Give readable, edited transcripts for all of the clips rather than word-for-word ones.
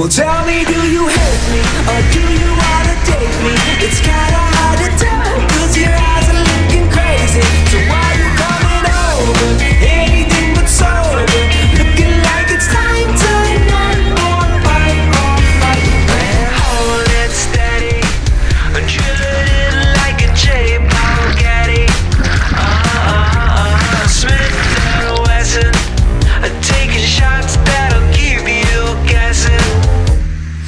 Well, tell me, do you hate me or do you wanna date me? It's kinda hard to tell, cause your eyes are looking crazy. So why you coming over? Anything but sober. Looking like it's time to fight. Hold it steady, drill it like a J-Paul Getty. Smith and Wesson, taking shots that'll keep you guessing.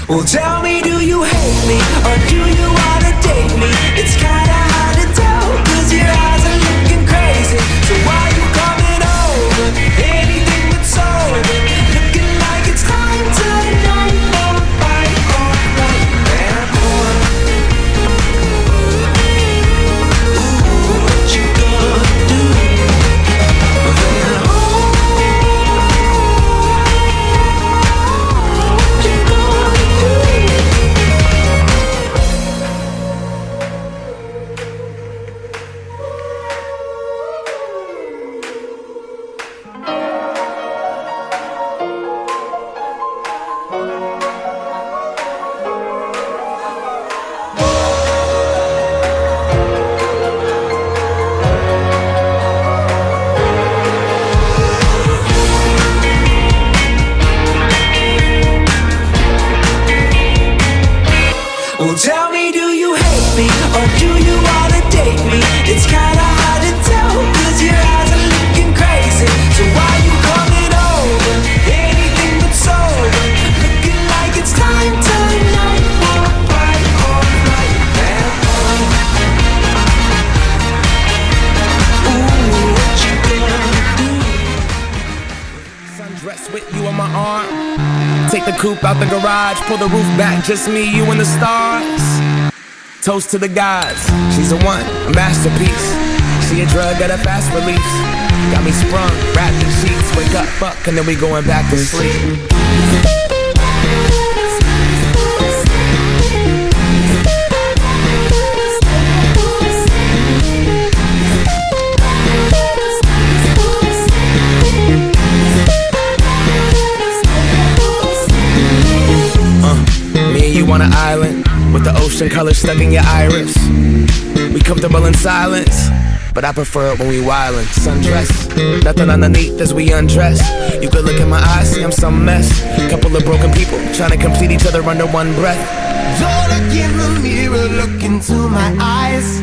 Well, tell me, do you hate me or do you wanna date me? It's kinda hard to tell, cause your eyes are looking crazy. So why you coming over? Anything but sober. Looking like it's time to fight. Bad boy. Ooh, what you gonna do? Well, tell me, do you hate me or do you wanna date me? It's kinda hard to tell, cause your eyes are looking crazy. So why you coming over? Anything but sober. Looking like it's time to fight. Bad boy. Ooh, what you gonna do? Sundress with you on my arm. Take the coupe out the garage, pull the roof back, just me, you and the stars. Toast to the gods, she's a one, a masterpiece. She a drug at a fast release. Got me sprung, wrapped in sheets. Wake up, fuck, and then we going back to sleep. Me and you on an island with the ocean color stuck in your iris. We comfortable in silence, but I prefer it when we wildin'. Sundress, nothing underneath as we undress. You could look in my eyes, see I'm some mess. Couple of broken people trying to complete each other under one breath. Don't look in the mirror, look into my eyes.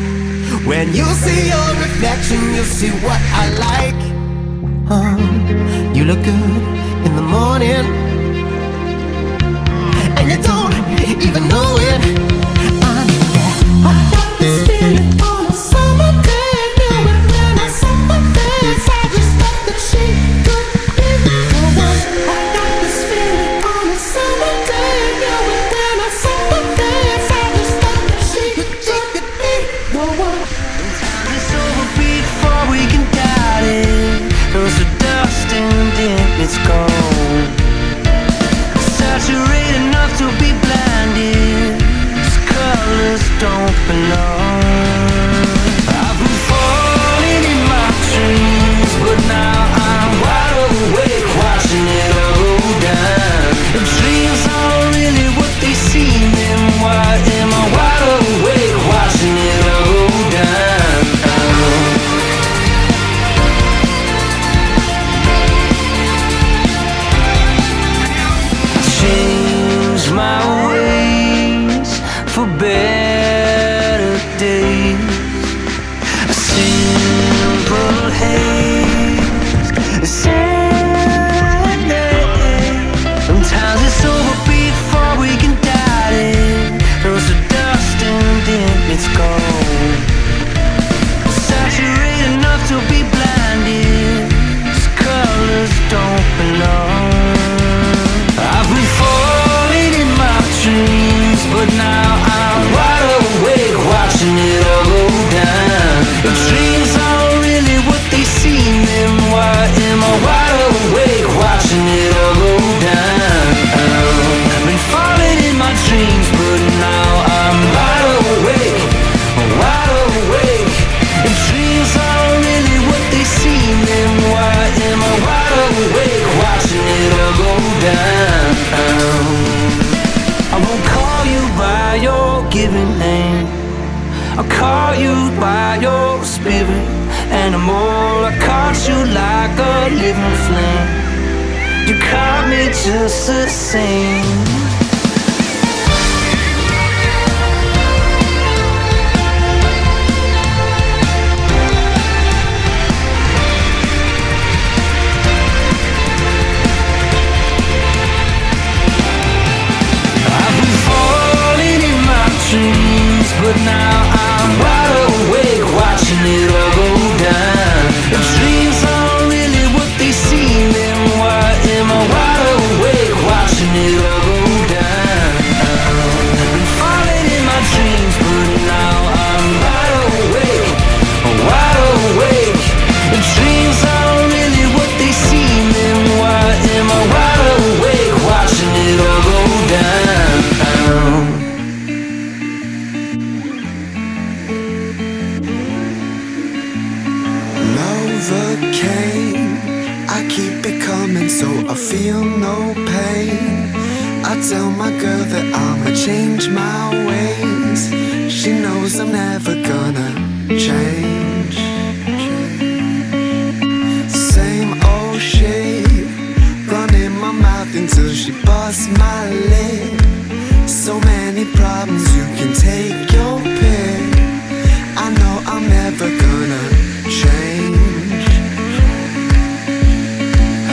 When you see your reflection, you'll see what I like. You look good in the morning, and you don't even know it. I got this feeling on a summer day. Knew it when I saw her face. I just thought that she could be the one. I got this feeling on a summer day. Knew it when I saw her face. I just thought that she could be the one. Time is over before we can doubt it. Throws the dust and then it's gone. I caught you by your spirit, animal. I caught you like a living flame. You caught me just the same. But now I'm wide awake, watching it all go down. The dreams aren't really what they seem, and why am I wide awake, watching it all go down? I'm falling in my dreams, but now I'm wide awake. The dreams aren't really what they seem, and why am I wide awake, watching it all go down? Novocaine, I keep it coming so I feel no pain. I tell my girl that I'ma change my ways. She knows I'm never gonna change. Same old shit, running my mouth until she busts my lip. So many problems, you can take your pick. I know I'm never gonna change.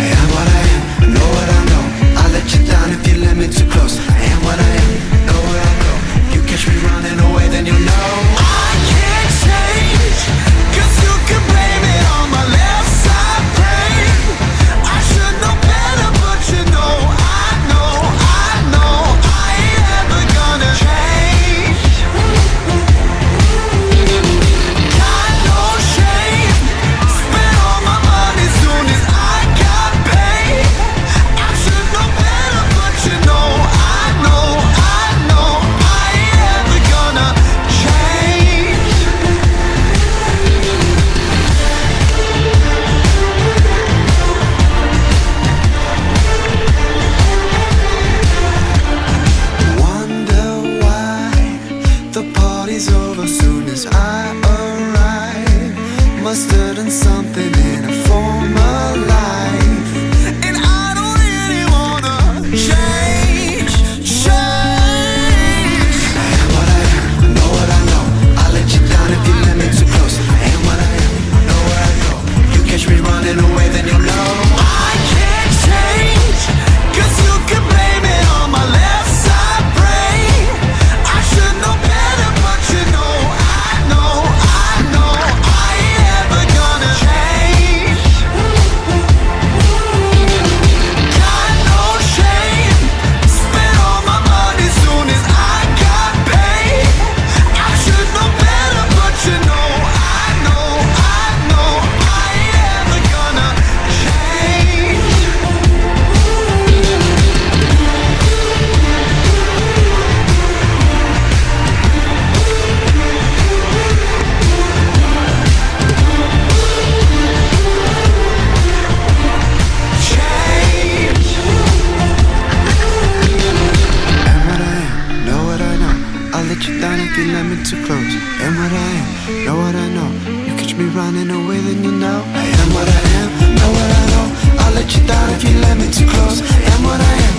I am what I am, I know what I know. I'll let you down if you let me too close. I am what I am, know where I go. You catch me running away, then you know I can't change, 'cause you can blame it on my left side brain. I should know better, but you know I ain't ever gonna change. Got no shame, spent all my money soon as I got paid. I should know better, but you know I ain't ever gonna change. Wonder why the party's over soon as I arrive. Must have done something in a former life, and I don't really wanna change. I am what I am, I know what I know. I'll let you down if you let me too close. I am what I am, know where I go. You catch me running away, then you'll know I can't change, 'cause you can blame it on my left side brain. I should know better, but you know I ain't ever gonna change. Got no shame, spent all my money soon as I got paid. I should know better, but you know I ain't ever gonna change. Change. Am what I am, know what I know. I'll let you down if you let me too close. Am what I am, know what I know. You catch me running away, then you know I am what I am, know what I know. I'll let you down if you let me too close. Am what I am,